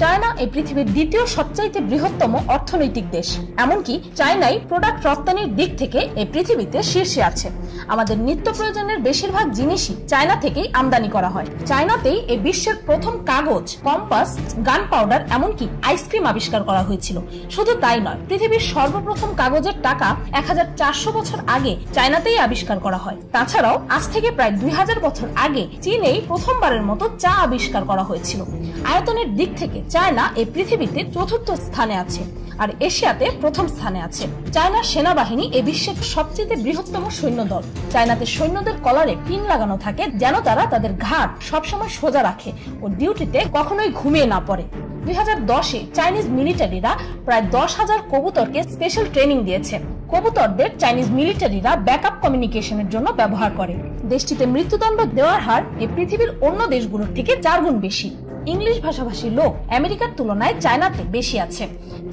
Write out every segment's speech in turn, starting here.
China এই পৃথিবীর দ্বিতীয় সবচাইতে বৃহত্তম অর্থনৈতিক দেশ। এমনকি চায়নাই প্রোডাক্ট রপ্তানির দিক থেকে এই পৃথিবীতে শীর্ষে আছে। আমাদের নিত্য প্রয়োজনের বেশিরভাগ জিনিসই চায়না থেকেই আমদানি করা হয়। চায়নাতেই এই বিশ্বের প্রথম কাগজ, কম্পাস, গান পাউডার, এমনকি আইসক্রিম আবিষ্কার করা হয়েছিল। শুধু তাই নয়, পৃথিবীর সর্বপ্রথম কাগজের টাকা 1400 বছর আগে চায়নাতেই আবিষ্কার করা হয়। তাছাড়াও আজ থেকে প্রায় 2000 বছর আগে চীনেই প্রথমবারের মতো চা আবিষ্কার করা হয়েছিল। আয়তনের দিক থেকে চায়না এই পৃথিবীতে চতুর্থ স্থানে আছে, আর এশিয়াতে প্রথম স্থানে আছে। চায়নার সেনাবাহিনী এই বিশ্বের সবচেয়ে বৃহত্তম সৈন্যদল। চায়নাতে সৈন্যদের কলারে পিন লাগানো থাকে যেন তারা তাদের ঘাড় সবসময় সোজা রাখে ও ডিউটিতে কখনোই ঘুমিয়ে না পড়ে। 2010-এ চাইনিজ মিলিটারিরা প্রায় 10,000 কবুতরকে স্পেশাল ট্রেনিং দিয়েছে। কবুতরদের চাইনিজ মিলিটারিরা ব্যাকআপ কমিউনিকেশনের জন্য ব্যবহার করে। দেশটিতে মৃত্যুদণ্ড দেওয়ার হার এই পৃথিবীর অন্য দেশগুলোর থেকে 4 গুণ বেশি। ইংলিশ ভাষাভাষী লোক আমেরিকার তুলনায় চায়নাতে বেশি আছে।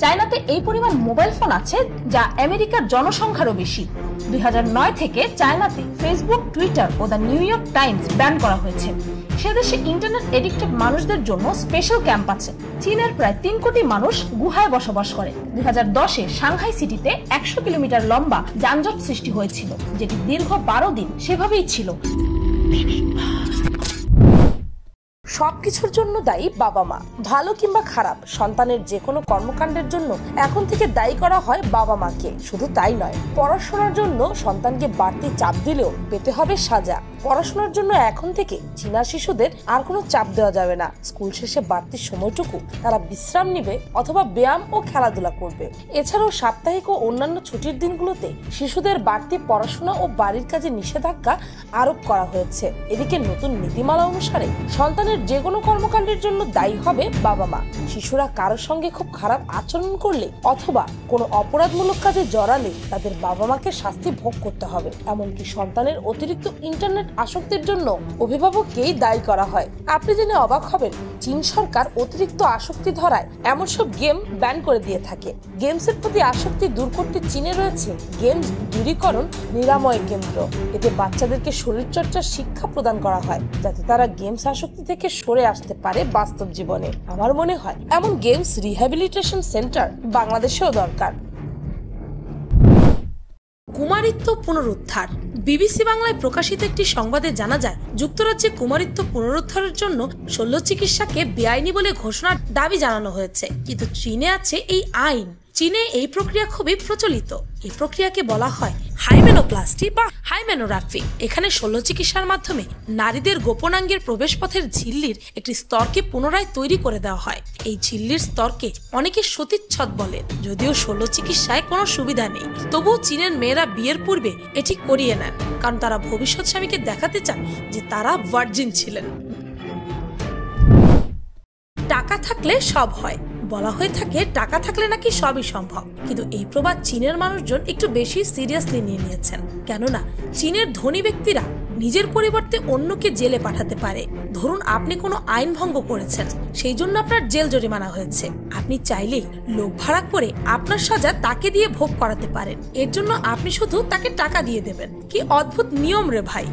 চায়নাতে এই পরিমাণ মোবাইল ফোন আছে যা আমেরিকার জনসংখ্যারও বেশি। 2009 থেকে চায়নাতে ফেসবুক, টুইটার ও the New York Times ban করা হয়েছে। সে দেশে ইন্টারনেট এডিক্টেড মানুষদের জন্য স্পেশাল ক্যাম্প আছে। চীনের প্রায় 3 কোটি মানুষ গুহায় বসবাস করে। 2010-এ সাংহাই সিটিতে 100 কিলোমিটার লম্বা যানজট সৃষ্টি হয়েছিল, যেটি দীর্ঘ 12 দিন সেভাবেই ছিল। সবকিছুর জন্য দায়ী বাবা মা। ভালো কিংবা খারাপ সন্তানের যে কোনো কর্মকাণ্ডের জন্য এখন থেকে দায়ী করা হয় বাবা মাকে। শুধু তাই নয়, পড়াশোনার জন্য সন্তানকে বাড়তি চাপ দিলেও পেতে হবে সাজা। পড়াশোনার জন্য এখন থেকে চীনা শিশুদের আর কোনো চাপ দেওয়া যাবে না। স্কুল শেষে বাড়তি সময়টুকু তারা বিশ্রাম নিবে অথবা ব্যায়াম ও খেলাধুলা করবে। এছাড়াও সাপ্তাহিক ও অন্যান্য ছুটির দিনগুলোতে শিশুদের বাড়তি পড়াশোনা ও বাড়ির কাজে নিষেধাজ্ঞা আরোপ করা হয়েছে। এদিকে নতুন নীতিমালা অনুসারে সন্তানের যে কোনো কর্মকাণ্ডের জন্য দায়ী হবে বাবা মা। শিশুরা কারোর সঙ্গে খুব খারাপ আচরণ করলে অথবা কোনো অপরাধমূলক কাজে জড়ালে তাদের বাবা মাকে শাস্তি ভোগ করতে হবে। এমনকি সন্তানের অতিরিক্ত ইন্টারনেট আসক্তির জন্য অভিভাবককেই দায়ী করা হয়। আপনি জেনে অবাক হবেন, চীন সরকার অতিরিক্ত আসক্তি ধরায় এমন সব গেম ব্যান করে দিয়ে থাকে। গেমসের প্রতি আসক্তি দূর করতে চীনে রয়েছে গেমস দূরীকরণ নিরাময় কেন্দ্র। এতে বাচ্চাদেরকে শরীরচর্চার শিক্ষা প্রদান করা হয় যাতে তারা গেমস আসক্তি থেকে সরে আসতে পারে বাস্তব জীবনে। আমার মনে হয় এমন গেমস রিহ্যাবিলিটেশন সেন্টার বাংলাদেশেও দরকার। কুমারিত্ব পুনরুদ্ধার। বিবিসি বাংলায় প্রকাশিত একটি সংবাদে জানা যায়, যুক্তরাজ্যে কুমারিত্ব পুনরুদ্ধারের জন্য শল্য চিকিৎসাকে বেআইনি বলে ঘোষণার দাবি জানানো হয়েছে, কিন্তু চীনে আছে এই আইন। চীনে এই প্রক্রিয়া খুবই প্রচলিত। এই প্রক্রিয়াকে বলা হয় হাইমেনোপ্লাস্টি বা হাইমেনোগ্রাফি। এখানে শল্য চিকিৎসার মাধ্যমে নারীদের গোপনাঙ্গের প্রবেশপথের ঝিল্লির একটি স্তরকে পুনরায় তৈরি করে দেওয়া হয়। এই ঝিল্লির স্তরকে অনেকে সতীচ্ছদ বলে। যদিও শল্য চিকিৎসায় কোনো সুবিধা নেই, তবুও চীনের মেয়েরা বিয়ের পূর্বে এটি করিয়ে নেন, কারণ তারা ভবিষ্যৎ স্বামীকে দেখাতে চান যে তারা ভার্জিন ছিলেন। টাকা থাকলে সব হয়। বলা হয়ে থাকে টাকা থাকলে নাকি সবই সম্ভব, কিন্তু এই প্রবাদ চীনের মানুষজন একটু বেশি সিরিয়াসলি নিয়ে নিয়েছেন। কেননা চীনের ধনী ব্যক্তিরা নিজের পরিবর্তে অন্যকে জেলে পাঠাতে পারে। ধরুন আপনি কোনো আইন ভঙ্গ করেছেন, সেই জন্য আপনার জেল জরিমানা হয়েছে। আপনি চাইলেই লোক ভাড়া করে আপনার সাজা তাকে দিয়ে ভোগ করাতে পারেন। এর জন্য আপনি শুধু তাকে টাকা দিয়ে দেবেন। কি অদ্ভুত নিয়ম রে ভাই।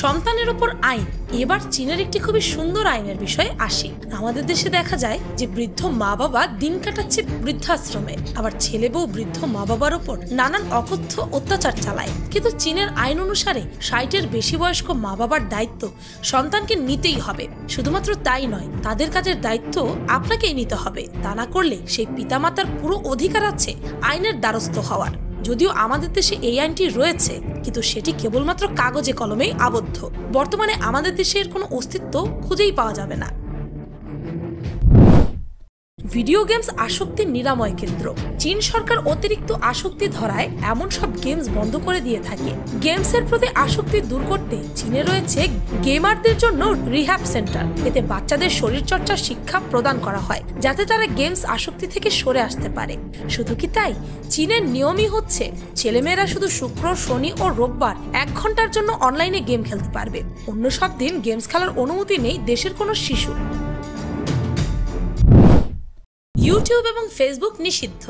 সন্তানের উপর আইন। এবার চীনের একটি খুবই সুন্দর আইনের বিষয়ে আসি। আমাদের দেশে দেখা যায় যে বৃদ্ধ মা বাবা দিন কাটাচ্ছে বৃদ্ধাশ্রমে, আবার ছেলে বউ বৃদ্ধ মা বাবার উপর নানান অকথ্য অত্যাচার চালায়। কিন্তু চীনের আইন অনুসারে 60-এর বেশি বয়স্ক মা বাবার দায়িত্ব সন্তানকে নিতেই হবে। শুধুমাত্র তাই নয়, তাদের কাজের দায়িত্ব আপনাকেই নিতে হবে। তা না করলে সেই পিতামাতার পুরো অধিকার আছে আইনের দ্বারস্থ হওয়ার। যদিও আমাদের দেশে এই আইনটি রয়েছে, কিন্তু সেটি কেবলমাত্র কাগজে কলমেই আবদ্ধ। বর্তমানে আমাদের দেশে এর কোনো অস্তিত্ব খুঁজেই পাওয়া যাবে না। ভিডিও গেমস আসক্তির নিরাময় কেন্দ্র। চীন সরকার অতিরিক্ত আসক্তি ধরায় এমন সব গেমস বন্ধ করে দিয়ে থাকে। গেমসের প্রতি আসক্তি দূর করতে চীনে রয়েছে গেমারদের জন্য রিহ্যাব সেন্টার। এতে বাচ্চাদের শরীরচর্চার শিক্ষা প্রদান করা হয় যাতে তারা গেমস আসক্তি থেকে সরে আসতে পারে। শুধু কি তাই, চীনের নিয়মই হচ্ছে ছেলেমেয়েরা শুধু শুক্র, শনি ও রোববার 1 ঘন্টার জন্য অনলাইনে গেম খেলতে পারবে। অন্য সব দিন গেমস খেলার অনুমতি নেই দেশের কোনো শিশু। ইউটিউব এবং ফেসবুক নিষিদ্ধ।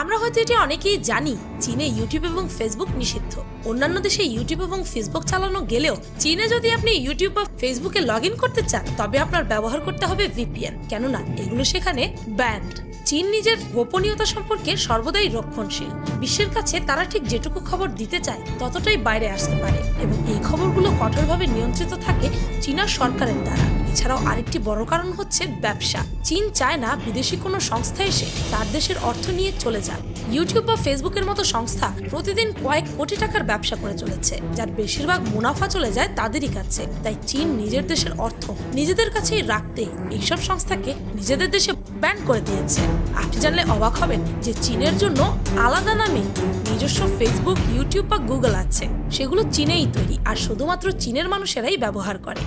আমরা হয়তো এটা অনেকেই জানি, চীনে ইউটিউব এবং ফেসবুক নিষিদ্ধ। অন্যান্য দেশে ইউটিউব এবং ফেসবুক চালানো গেলেও চীনে যদি আপনি ইউটিউব বা ফেসবুকে লগ ইন করতে চান, তবে আপনার ব্যবহার করতে হবে VPN, কেননা এগুলো সেখানে ব্যান্ড। চীন নিজের গোপনীয়তা সম্পর্কে সর্বদাই রক্ষণশীল। বিশ্বের কাছে তারা ঠিক যেটুকু খবর দিতে চায় ততটাই বাইরে আসতে পারে, এবং এই খবরগুলো কঠোরভাবে নিয়ন্ত্রিত থাকে চীনা সরকারের দ্বারা। এছাড়াও আরেকটি বড় কারণ হচ্ছে ব্যবসা। চীন চায় না বিদেশি কোনো সংস্থা এসে তার দেশের অর্থ নিয়ে চলে যাক। ইউটিউব বা ফেসবুকের মতো সংস্থা প্রতিদিন কয়েক কোটি টাকার ব্যবসা করে চলেছে, যার বেশিরভাগ মুনাফা চলে যায় তাদেরই কাছে। তাই চীন নিজের দেশের অর্থ নিজেদের কাছেই রাখতে এইসব সংস্থাকে নিজেদের দেশে ব্যান করে দিয়েছে। আপনি জানলে অবাক হবেন যে চীনের জন্য আলাদা নামে নিজস্ব ফেসবুক, ইউটিউব বা গুগল আছে। সেগুলো চীনেই তৈরি আর শুধুমাত্র চীনের মানুষেরাই ব্যবহার করে।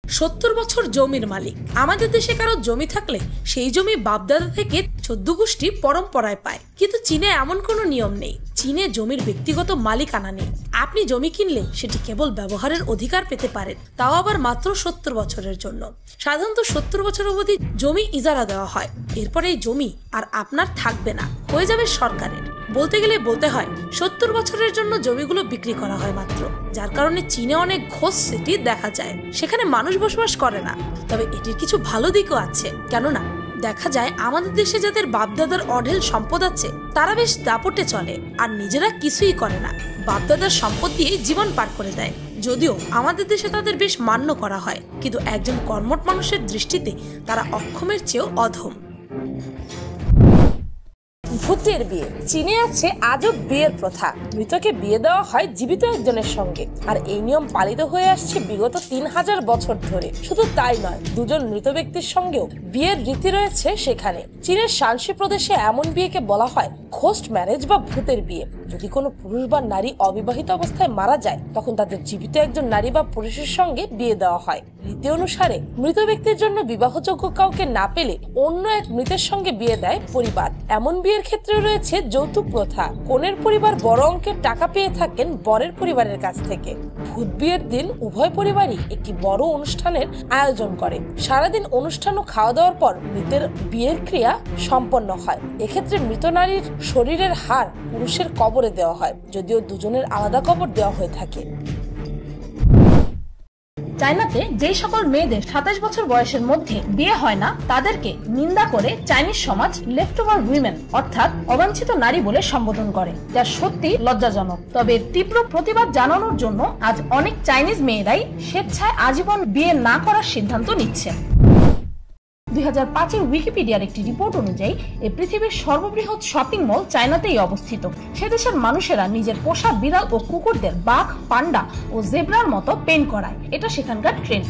70 বছর জমির মালিক। আমাদের দেশে কারো জমি থাকলে সেই জমি বাপদাদা থেকে 14 গোষ্ঠী পরম্পরায় পায়, কিন্তু চীনে এমন কোনো নিয়ম নেই। চীনে জমির ব্যক্তিগত মালিকানা নেই। আপনি জমি কিনলে সেটি কেবল ব্যবহারের অধিকার পেতে পারেন, তাও আবার মাত্র 70 বছরের জন্য। সাধারণত 70 বছর অবধি জমি ইজারা দেওয়া হয়। এরপরে এই জমি আর আপনার থাকবে না, হয়ে যাবে সরকারের। বলতে গেলে বলতে হয় 70 বছরের জন্য জমিগুলো বিক্রি করা হয় মাত্র, যার কারণে চীনে অনেক ঘোষ সিটি দেখা যায়। সেখানে মানুষ বসবাস করে না। তবে এটির কিছু ভালো দিকও আছে, কেননা দেখা যায় আমাদের দেশে যাদের বাপদাদার অঢেল সম্পদ আছে তারা বেশ দাপটে চলে আর নিজেরা কিছুই করে না, বাপদাদার সম্পদ দিয়ে জীবন পার করে দেয়। যদিও আমাদের দেশে তাদের বেশ মান্য করা হয়, কিন্তু একজন কর্মঠ মানুষের দৃষ্টিতে তারা অক্ষমের চেয়েও অধম। ভূতের বিয়ে। চীনে আছে আজব বিয়ের প্রথা। মৃতকে বিয়ে দেওয়া হয় জীবিত একজনের সঙ্গে, আর এই নিয়ম পালিত হয়ে আসছে বিগত 3000 বছর ধরে। শুধু তাই নয়, দুজন মৃত ব্যক্তির সঙ্গেও বিয়ের রীতি রয়েছে সেখানে। চীনের শানসি প্রদেশে এমন বিয়েকে বলা হয় ঘোস্ট ম্যারেজ বা ভূতের বিয়ে। যদি কোনো পুরুষ বা নারী অবিবাহিত অবস্থায় মারা যায়, তখন তাদের জীবিত একজন নারী বা পুরুষের সঙ্গে বিয়ে দেওয়া হয়। রীতি অনুসারে মৃত ব্যক্তির জন্য বিবাহযোগ্য কাউকে না পেলে অন্য এক মৃতের সঙ্গে বিয়ে দেয় পরিবার। এমন বিয়ের ক্ষেত্রে রয়েছে যৌতুক প্রথা। কনের পরিবার বড় অঙ্কের টাকা পেয়ে থাকেন বরের পরিবারের কাছ থেকে। ভূত বিয়ের দিন উভয় পরিবারই একটি বড় অনুষ্ঠানের আয়োজন করে। সারাদিন অনুষ্ঠান ও খাওয়া দাওয়ার পর মৃতের বিয়ের ক্রিয়া সম্পন্ন হয়। এক্ষেত্রে মৃত নারীর শরীরের হাড় পুরুষের কবরে দেওয়া হয়, যদিও দুজনের আলাদা কবর দেওয়া হয়ে থাকে। চায়নাতে যে সকল মেয়েদের 27 বছর বয়সের মধ্যে বিয়ে হয় না তাদেরকে নিন্দা করে চাইনিজ সমাজ লেফট ওভার উইমেন অর্থাৎ অবাঞ্ছিত নারী বলে সম্বোধন করে, যা সত্যি লজ্জাজনক। তবে তীব্র প্রতিবাদ জানানোর জন্য আজ অনেক চাইনিজ মেয়েরাই স্বেচ্ছায় আজীবন বিয়ে না করার সিদ্ধান্ত নিচ্ছে। 2005-এর উইকিপিডিয়ার একটি রিপোর্ট অনুযায়ী এই পৃথিবীর সর্ববৃহৎ শপিং মল চায়নাতেই অবস্থিত। সে দেশের মানুষেরা নিজের পোষা বিড়াল ও কুকুরদের বাঘ, পান্ডা ও জেব্রার মতো পেইন্ট করায়। এটা সেখানকার ট্রেন্ড।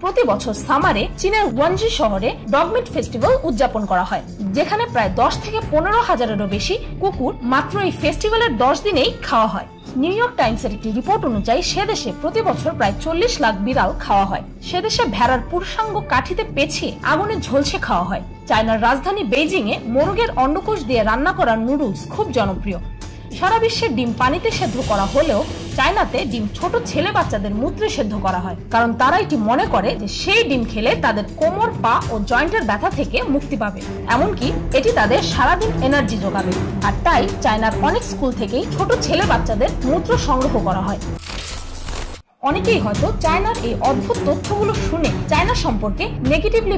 প্রতি বছর সামারে চীনের ওয়ানজি শহরে ডগমিট ফেস্টিভ্যাল উদযাপন করা হয়, যেখানে প্রায় 10 থেকে 15 হাজারেরও বেশি কুকুর মাত্র এই ফেস্টিভ্যালের 10 দিনেই খাওয়া হয়। নিউ ইয়র্ক টাইমসের একটি রিপোর্ট অনুযায়ী সে দেশে প্রতি বছর প্রায় 40 লাখ বিড়াল খাওয়া হয়। সে দেশে ভেড়ার পুরুষাঙ্গ কাঠিতে পেঁচিয়ে আগুনে ঝলসে খাওয়া হয়। চায়নার রাজধানী বেইজিং এ মোরগের অন্ডকোষ দিয়ে রান্না করা নুডলস খুব জনপ্রিয়। সারা বিশ্বে ডিম পানিতে সেদ্ধ করা হলেও চায়নাতে ডিম ছোট ছেলে বাচ্চাদের মূত্রে সেদ্ধ করা হয়, কারণ তারা এটি মনে করে যে সেই ডিম খেলে তাদের কোমর, পা ও জয়েন্টের ব্যথা থেকে মুক্তি পাবে, এমনকি এটি তাদের সারাদিন এনার্জি যোগাবে। আর তাই চায়নার অনেক স্কুল থেকেই ছোট ছেলে বাচ্চাদের মূত্র সংগ্রহ করা হয়। অনেকেই হয়তো চায়নার এই অদ্ভুত তথ্যগুলো শুনে চায়না সম্পর্কে নেগেটিভলি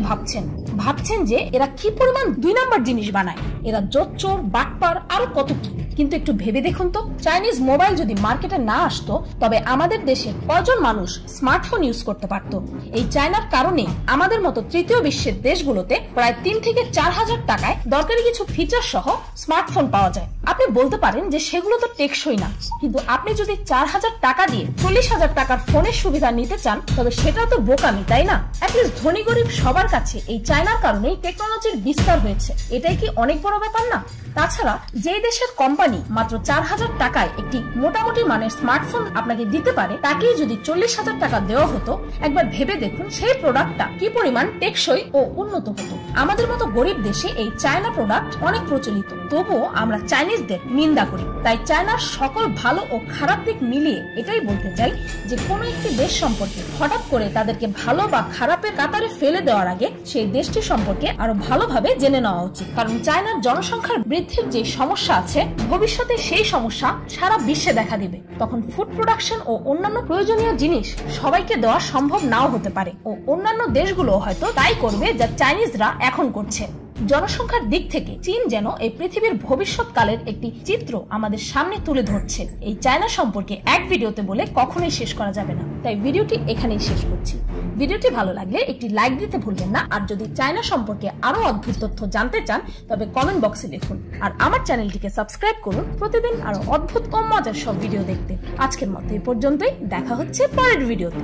ভাবছেন যে এরা কি পরিমাণ 2 নাম্বার জিনিস বানায়, এরা জোচ্চোর, বাটপার, আরো কত কি। কিন্তু একটু ভেবে দেখুন তো, চাইনিজ মোবাইল যদি মার্কেটে না আসতো তবে আমাদের দেশে কয়জন মানুষ স্মার্টফোন ইউজ করতে পারতো? এই চায়নার কারণে আমাদের মতো তৃতীয় বিশ্বের দেশগুলোতে প্রায় 3 থেকে 4 হাজার টাকায় দরকারি কিছু ফিচার সহ স্মার্টফোন পাওয়া যায়। আপনি বলতে পারেন যে সেগুলো তো টেকসই না, কিন্তু আপনি যদি 4,000 টাকা দিয়ে 40,000 টাকার ফোনের সুবিধা নিতে চান তবে সেটা তো বোকামি, তাই না? অ্যাটলিস্ট ধনী গরিব সবার কাছে এই চায়নার কারণেই টেকনোলজির বিস্তার হয়েছে। এটাই কি অনেক বড় ব্যাপার না? তাছাড়া যে দেশের কোম্পানি মাত্র 4,000 টাকায় একটি মোটামুটি মানের স্মার্টফোন আপনাকে দিতে পারে, তাকেই যদি 40,000 টাকা দেওয়া হতো, একবার ভেবে দেখুন সেই প্রোডাক্টটা কি পরিমাণ টেকসই ও উন্নত হতো। আমাদের মতো গরিব দেশে এই চায়না প্রোডাক্ট অনেক প্রচলিত, তবুও আমরা চাইনিজদের নিন্দা করি। তাই চায়নার সকল ভালো ও খারাপ দিক মিলিয়ে এটাই বলতে চাই যে কোনো একটি দেশ সম্পর্কে হঠাৎ করে তাদেরকে ভালো বা খারাপের কাতারে ফেলে দেওয়ার আগে সেই দেশটি সম্পর্কে আরো ভালোভাবে জেনে নেওয়া উচিত। কারণ চায়নার জনসংখ্যার বৃদ্ধির যে সমস্যা আছে, ভবিষ্যতে সেই সমস্যা সারা বিশ্বে দেখা দিবে। তখন ফুড প্রোডাকশন ও অন্যান্য প্রয়োজনীয় জিনিস সবাইকে দেওয়া সম্ভব নাও হতে পারে, ও অন্যান্য দেশগুলো হয়তো তাই করবে যা চাইনিজরা এখন করছে। জনসংখ্যার দিক থেকে চীন যেন এই পৃথিবীর ভবিষ্যৎকালের একটি চিত্র আমাদের সামনে তুলে ধরছে। এই চায়না সম্পর্কে এক ভিডিওতে বলে কখনোই শেষ করা যাবে না, তাই ভিডিওটি এখানেই শেষ করছি। ভিডিওটি ভালো লাগলে একটি লাইক দিতে ভুলবেন না। আর যদি চায়না সম্পর্কে আরো অদ্ভুত তথ্য জানতে চান তবে কমেন্ট বক্সে লিখুন। আর আমার চ্যানেলটিকে সাবস্ক্রাইব করুন প্রতিদিন আরো অদ্ভুত ও মজার সব ভিডিও দেখতে। আজকের মতো এই পর্যন্তই, দেখা হচ্ছে পরের ভিডিওতে।